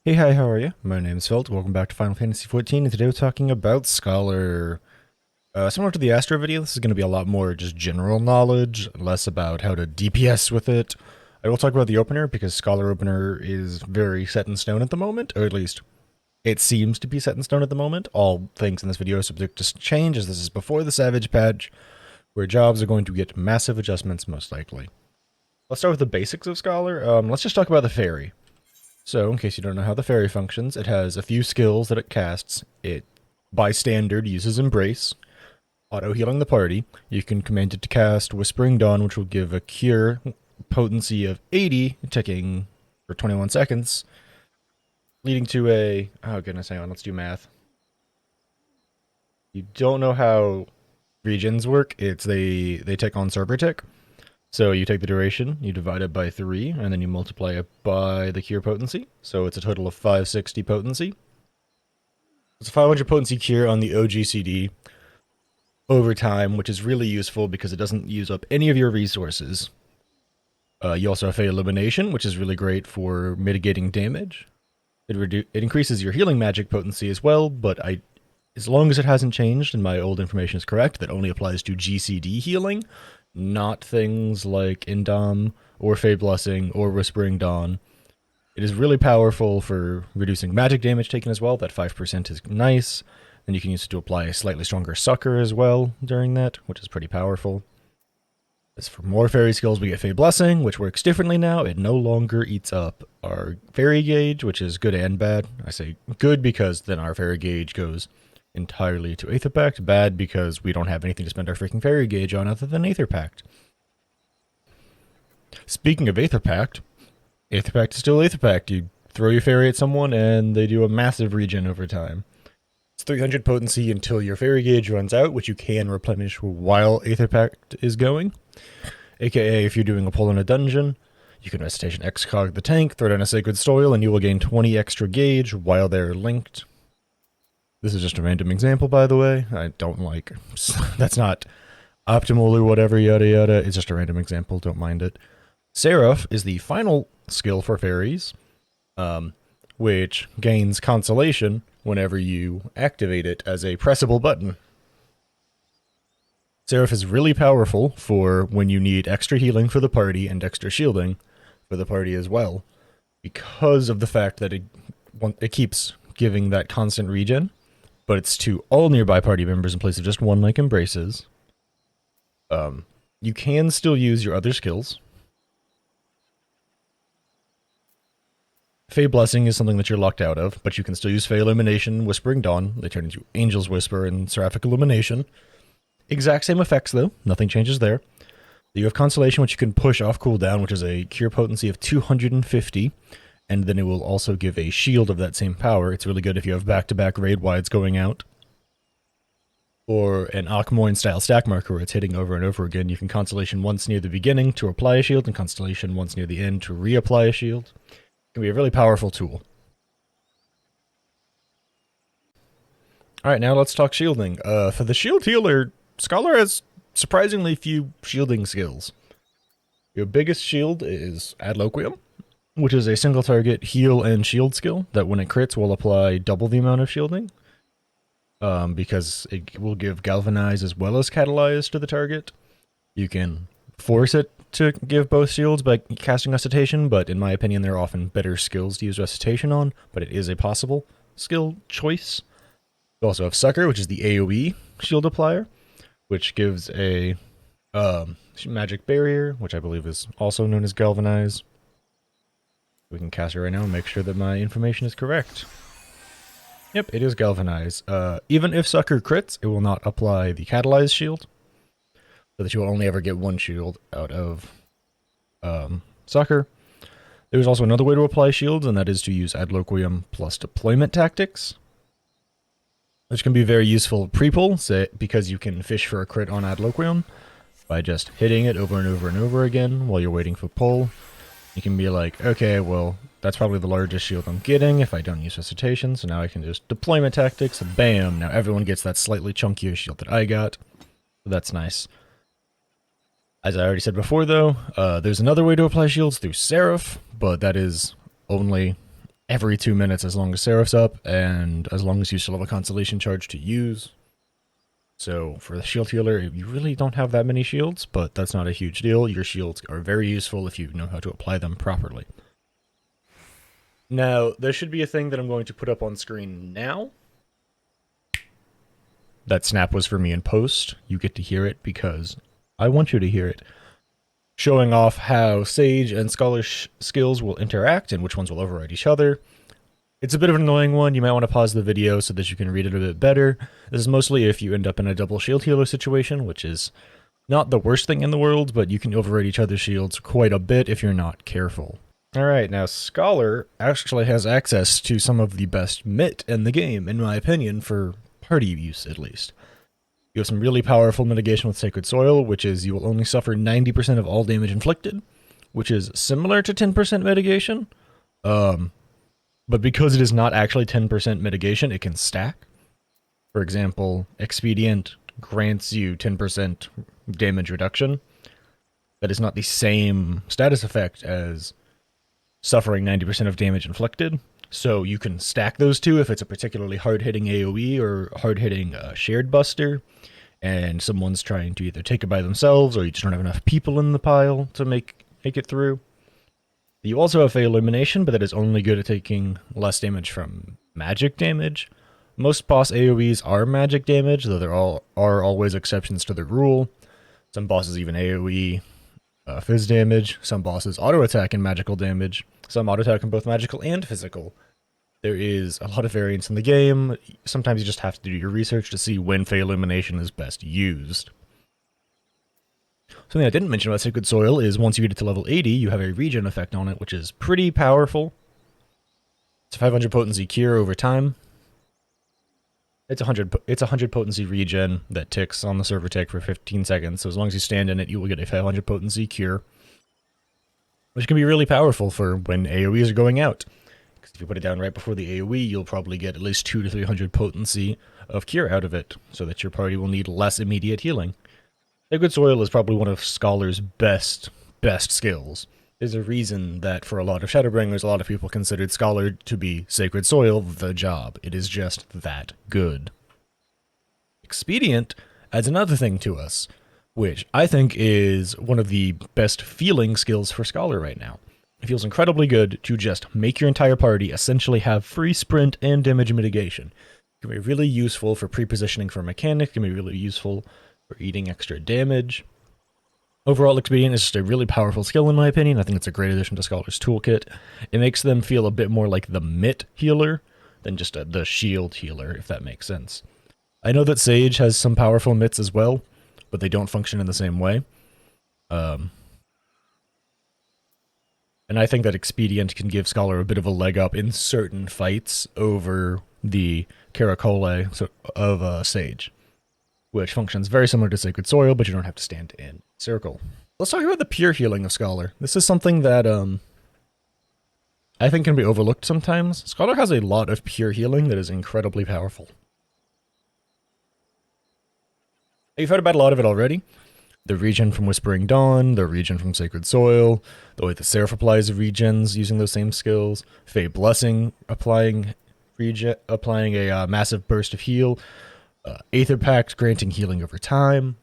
Hey, hi, how are you? My name is Felt. Welcome back to Final Fantasy XIV, and today we're talking about Scholar. Similar to the Astro video, this is going to be a lot more just general knowledge, less about how to DPS with it. I will talk about the opener, because Scholar opener is very set in stone at the moment, or at least it seems to be set in stone at the moment. All things in this video are subject to change, as this is before the Savage patch, where jobs are going to get massive adjustments, most likely. Let's start with the basics of Scholar. Let's just talk about the fairy. So, in case you don't know how the fairy functions, it has a few skills that it casts. It, by standard, uses Embrace, auto-healing the party. You can command it to cast Whispering Dawn, which will give a cure potency of 80, ticking for 21 seconds, leading to a... Oh goodness, hang on, let's do math. You don't know how regions work, it's they tick on server tick. So you take the duration, you divide it by 3, and then you multiply it by the cure potency. So it's a total of 560 potency. It's a 500 potency cure on the OGCD over time, which is really useful because it doesn't use up any of your resources. You also have Fey Illumination, which is really great for mitigating damage. It increases your healing magic potency as well, but as long as it hasn't changed and my old information is correct, that only applies to GCD healing, not things like Indom or Fey Blessing or Whispering Dawn. It is really powerful for reducing magic damage taken as well. That 5% is nice. Then you can use it to apply a slightly stronger Sucker as well during that, which is pretty powerful. As for more fairy skills, we get Fey Blessing, which works differently now. It no longer eats up our fairy gauge, which is good and bad. I say good because then our fairy gauge goes entirely to Aether Pact. Bad because we don't have anything to spend our freaking fairy gauge on other than Aether Pact. Speaking of Aether Pact is still Aether Pact. You throw your fairy at someone and they do a massive regen over time. It's 300 potency until your fairy gauge runs out, which you can replenish while Aether Pact is going. AKA, if you're doing a pull in a dungeon, you can Recitation Excog the tank, throw down a Sacred Soil, and you will gain 20 extra gauge while they're linked. This is just a random example, by the way. I don't like... That's not optimal or whatever, yada yada. It's just a random example, don't mind it. Seraph is the final skill for fairies, which gains Consolation whenever you activate it as a pressable button. Seraph is really powerful for when you need extra healing for the party and extra shielding for the party as well, because of the fact that it keeps giving that constant regen, but it's to all nearby party members in place of just one, like Embraces. You can still use your other skills. Fey Blessing is something that you're locked out of, but you can still use Fey Illumination, Whispering Dawn. They turn into Angel's Whisper and Seraphic Illumination. Exact same effects, though. Nothing changes there. You have Consolation, which you can push off cooldown, which is a cure potency of 250, and then it will also give a shield of that same power. It's really good if you have back-to-back raid wides going out. Or an Akmoin-style stack marker where it's hitting over and over again. You can Consolation once near the beginning to apply a shield, and Consolation once near the end to reapply a shield. Can be a really powerful tool. Alright, now let's talk shielding. For the shield healer, Scholar has surprisingly few shielding skills. Your biggest shield is Adloquium, which is a single target heal and shield skill that when it crits will apply double the amount of shielding. Because it will give Galvanize as well as Catalyze to the target. You can force it to give both shields by casting Recitation, but in my opinion there are often better skills to use Recitation on, but it is a possible skill choice. You also have Sucker, which is the AoE shield applier, which gives a magic barrier, which I believe is also known as Galvanize. We can cast it right now and make sure that my information is correct. Yep, it is Galvanize. Even if Sucker crits, it will not apply the Catalyze shield, so that you will only ever get one shield out of Sucker. There's also another way to apply shields, and that is to use Adloquium plus Deployment Tactics, which can be very useful pre-pull, because you can fish for a crit on Adloquium by just hitting it over and over and over again while you're waiting for pull. You can be like, okay, well, that's probably the largest shield I'm getting if I don't use Recitation, so now I can just Deployment Tactics, bam, now everyone gets that slightly chunkier shield that I got. So that's nice. As I already said before, though, there's another way to apply shields through Seraph, but that is only every 2 minutes as long as Seraph's up, and as long as you still have a Constellation charge to use. So for the shield healer, you really don't have that many shields, but that's not a huge deal. Your shields are very useful if you know how to apply them properly. Now, there should be a thing that I'm going to put up on screen now. That snap was for me in post. You get to hear it because I want you to hear it. Showing off how Sage and Scholar skills will interact and which ones will override each other. It's a bit of an annoying one. You might want to pause the video so that you can read it a bit better. This is mostly if you end up in a double shield healer situation, which is not the worst thing in the world, but you can override each other's shields quite a bit if you're not careful. Alright, now Scholar actually has access to some of the best mit in the game, in my opinion, for party use at least. You have some really powerful mitigation with Sacred Soil, which is you will only suffer 90% of all damage inflicted, which is similar to 10% mitigation. But because it is not actually 10% mitigation, it can stack. For example, Expedient grants you 10% damage reduction. That is not the same status effect as suffering 90% of damage inflicted. So you can stack those two if it's a particularly hard-hitting AoE or hard-hitting shared buster, and someone's trying to either take it by themselves or you just don't have enough people in the pile to make it through. You also have Fey Illumination, but that is only good at taking less damage from magic damage. Most boss AoEs are magic damage, though there are always exceptions to the rule. Some bosses even AoE phys damage. Some bosses auto-attack and magical damage. Some auto-attack in both magical and physical. There is a lot of variance in the game. Sometimes you just have to do your research to see when Fey Illumination is best used. Something I didn't mention about Sacred Soil is once you get it to level 80, you have a regen effect on it, which is pretty powerful. It's a 500 potency cure over time. It's 100 potency regen that ticks on the server tick for 15 seconds, so as long as you stand in it, you will get a 500 potency cure. Which can be really powerful for when AoEs are going out. Because if you put it down right before the AoE, you'll probably get at least 200 to 300 potency of cure out of it, so that your party will need less immediate healing. Sacred Soil is probably one of Scholar's best skills. There's a reason that for a lot of Shadowbringers, a lot of people considered Scholar to be Sacred Soil the job. It is just that good. Expedient adds another thing to us, which I think is one of the best feeling skills for Scholar right now. It feels incredibly good to just make your entire party essentially have free sprint and damage mitigation. It can be really useful for pre-positioning for mechanics, it can be really useful for eating extra damage. Overall, Expedient is just a really powerful skill in my opinion. I think it's a great addition to Scholar's toolkit. It makes them feel a bit more like the mit healer than just the shield healer, if that makes sense. I know that Sage has some powerful mits as well, but they don't function in the same way. And I think that Expedient can give Scholar a bit of a leg up in certain fights over the Caracole of Sage, which functions very similar to Sacred Soil, but you don't have to stand in circle. Let's talk about the pure healing of Scholar. This is something that I think can be overlooked sometimes. Scholar has a lot of pure healing that is incredibly powerful. You've heard about a lot of it already. The regen from Whispering Dawn, the regen from Sacred Soil, the way the Seraph applies regens using those same skills, Fey Blessing applying a massive burst of heal, Aether Pact granting healing over time.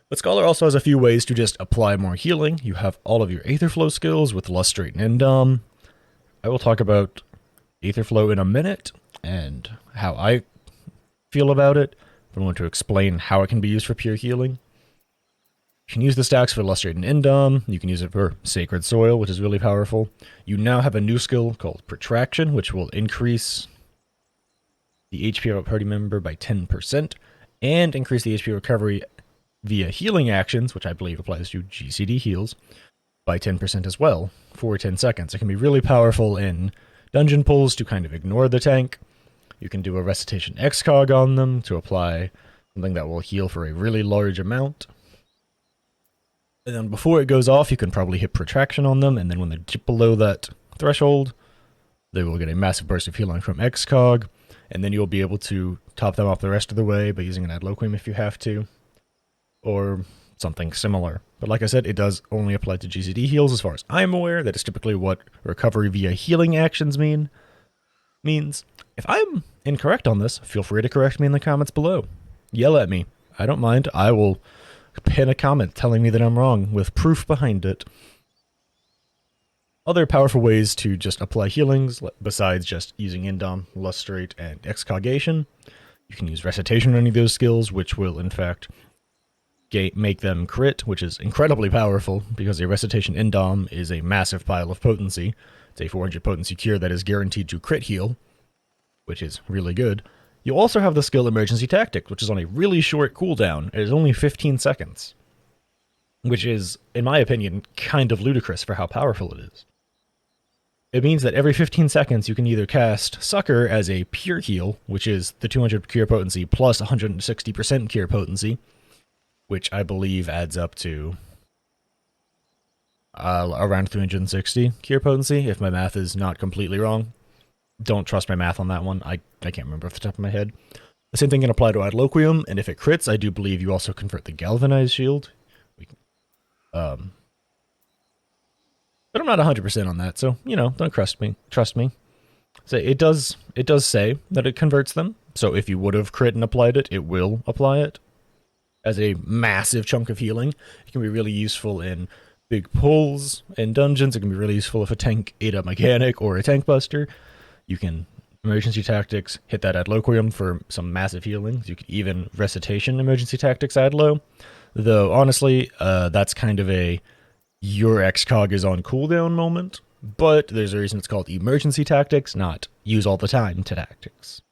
But Scholar also has a few ways to just apply more healing. You have all of your aetherflow skills with Lustrate and Indom. I will talk about aetherflow in a minute and how I feel about it. I'm going to explain how it can be used for pure healing. You can use the stacks for Lustrate and Indom. You can use it for Sacred Soil, which is really powerful. You now have a new skill called Protraction, which will increase the HP of a party member by 10%, and increase the HP recovery via healing actions, which I believe applies to GCD heals, by 10% as well, for 10 seconds. It can be really powerful in dungeon pulls to kind of ignore the tank. You can do a Recitation Excog on them to apply something that will heal for a really large amount. And then before it goes off, you can probably hit Protraction on them, and then when they dip below that threshold, they will get a massive burst of healing from Excog, and then you'll be able to top them off the rest of the way by using an Adloquium if you have to. Or something similar. But like I said, it does only apply to GCD heals as far as I'm aware. That is typically what recovery via healing actions means. If I'm incorrect on this, feel free to correct me in the comments below. Yell at me. I don't mind. I will pin a comment telling me that I'm wrong with proof behind it. Other powerful ways to just apply healings, besides just using Indom, Lustrate, and Excogation, you can use Recitation on any of those skills, which will, in fact, make them crit, which is incredibly powerful, because a Recitation Indom is a massive pile of potency. It's a 400 potency cure that is guaranteed to crit heal, which is really good. You also have the skill Emergency Tactics, which is on a really short cooldown. It is only 15 seconds, which is, in my opinion, kind of ludicrous for how powerful it is. It means that every 15 seconds you can either cast Succor as a pure heal, which is the 200 cure potency plus 160% cure potency, which I believe adds up to around 360 cure potency, if my math is not completely wrong. Don't trust my math on that one. I can't remember off the top of my head. The same thing can apply to Adloquium, and if it crits, I do believe you also convert the Galvanized Shield. But I'm not 100% on that, so, don't trust me. So it does say that it converts them, so if you would have crit and applied it, it will apply it as a massive chunk of healing. It can be really useful in big pulls in dungeons. It can be really useful if a tank ate a mechanic or a tank buster. You can Emergency Tactics, hit that Adloquium for some massive healings. You could even Recitation Emergency Tactics Adlo, though honestly, that's kind of a your Excog is on cooldown moment, but there's a reason it's called Emergency Tactics, not use all the time tactics.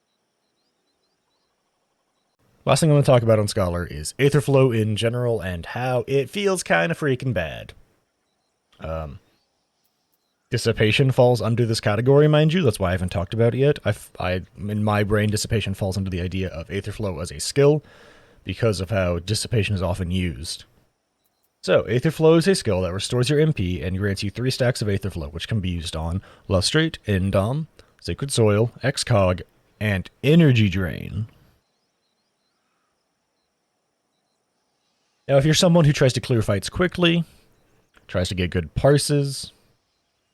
Last thing I'm going to talk about on Scholar is aetherflow in general and how it feels kind of freaking bad. Dissipation falls under this category, mind you. That's why I haven't talked about it yet. In my brain, Dissipation falls under the idea of aetherflow as a skill because of how Dissipation is often used. So, Aetherflow is a skill that restores your MP and grants you 3 stacks of Aetherflow, which can be used on Lustrate, Indom, Sacred Soil, Excog, and Energy Drain. Now, if you're someone who tries to clear fights quickly, tries to get good parses,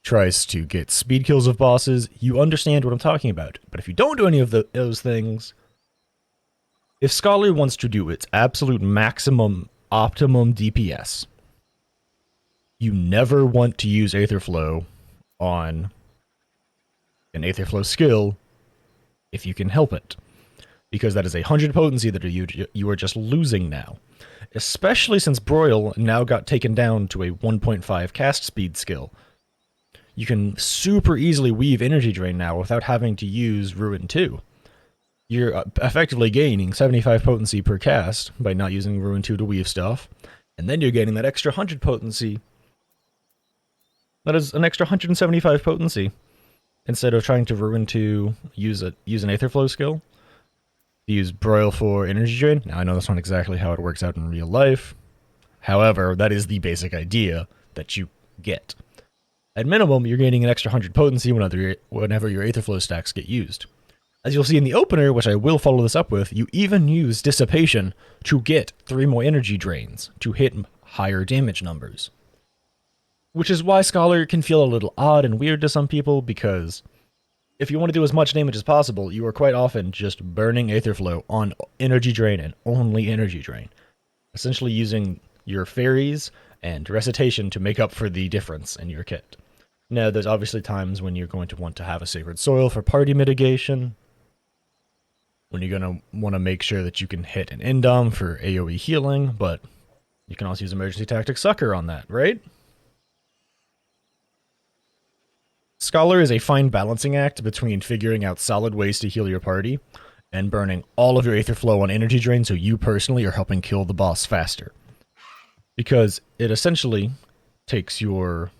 tries to get speed kills of bosses, you understand what I'm talking about. But if you don't do any of those things, if Scholar wants to do its absolute maximum optimum DPS, you never want to use Aetherflow on an Aetherflow skill if you can help it, because that is 100 potency that you are just losing now, especially since Broil now got taken down to a 1.5 cast speed skill. You can super easily weave Energy Drain now without having to use Ruin 2. You're effectively gaining 75 potency per cast by not using Ruin 2 to weave stuff, and then you're getting that extra 100 potency. That is an extra 175 potency instead of trying to Ruin 2 use an Aetherflow skill. Use Broil for Energy Drain. Now, I know that's not exactly how it works out in real life. However, that is the basic idea that you get. At minimum, you're gaining an extra 100 potency whenever your Aetherflow stacks get used. As you'll see in the opener, which I will follow this up with, you even use Dissipation to get 3 more energy drains to hit higher damage numbers. Which is why Scholar can feel a little odd and weird to some people, because if you want to do as much damage as possible, you are quite often just burning Aetherflow on energy drain and only energy drain. Essentially using your fairies and Recitation to make up for the difference in your kit. Now, there's obviously times when you're going to want to have a Sacred Soil for party mitigation, when you're going to want to make sure that you can hit an Indom for AoE healing, but you can also use Emergency Tactics Succor on that, right? Scholar is a fine balancing act between figuring out solid ways to heal your party and burning all of your Aetherflow on energy drain so you personally are helping kill the boss faster. Because it essentially takes your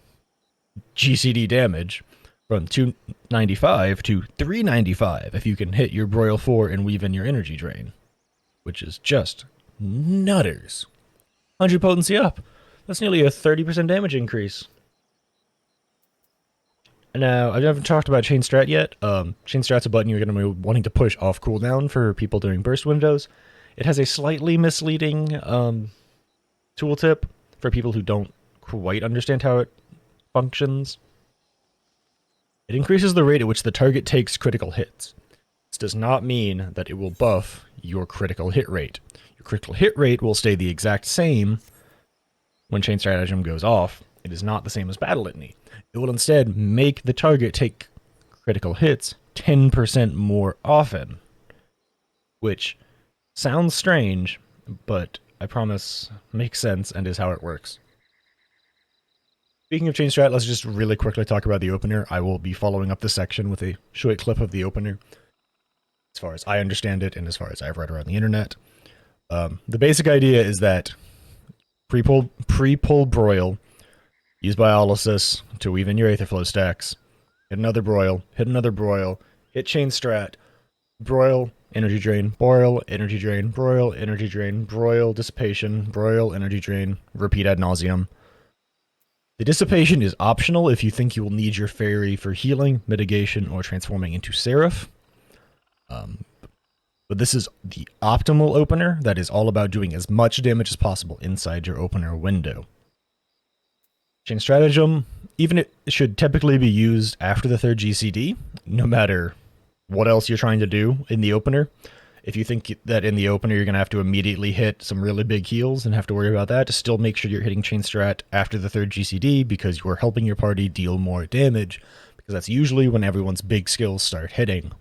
GCD damage from 295 to 395 if you can hit your Broil 4 and weave in your energy drain, which is just nutters. 100 potency up. That's nearly a 30% damage increase. Now, I haven't talked about Chain Strat yet. Chain Strat's a button you're going to be wanting to push off cooldown for people doing burst windows. It has a slightly misleading tooltip for people who don't quite understand how it functions. It increases the rate at which the target takes critical hits. This does not mean that it will buff your critical hit rate. Your critical hit rate will stay the exact same when Chain Stratagem goes off. It is not the same as Battle Litany. It will instead make the target take critical hits 10% more often, which sounds strange, but I promise makes sense and is how it works. Speaking of Chain Strat, let's just really quickly talk about the opener. I will be following up this section with a short clip of the opener, as far as I understand it and as far as I've read around the internet. The basic idea is that pre-pull broil, use Biolysis to weave in your aetherflow stacks, hit another broil, hit Chain Strat, broil, energy drain, broil, energy drain, broil, energy drain, broil, dissipation, broil, energy drain, repeat ad nauseum. The dissipation is optional if you think you will need your fairy for healing, mitigation, or transforming into Seraph. But this is the optimal opener that is all about doing as much damage as possible inside your opener window. Chain Stratagem, even it should typically be used after the third GCD, no matter what else you're trying to do in the opener. If you think that in the opener you're going to have to immediately hit some really big heals and have to worry about that, to still make sure you're hitting Chain Strat after the third GCD because you are helping your party deal more damage, because that's usually when everyone's big skills start hitting.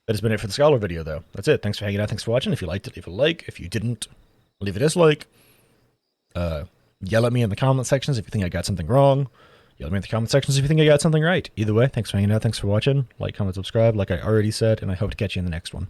That has been it for the Scholar video, though. That's it. Thanks for hanging out. Thanks for watching. If you liked it, leave a like. If you didn't, leave a dislike. Yell at me in the comment sections if you think I got something wrong. Yell at me in the comment sections if you think I got something right. Either way, thanks for hanging out. Thanks for watching. Like, comment, subscribe, like I already said, and I hope to catch you in the next one.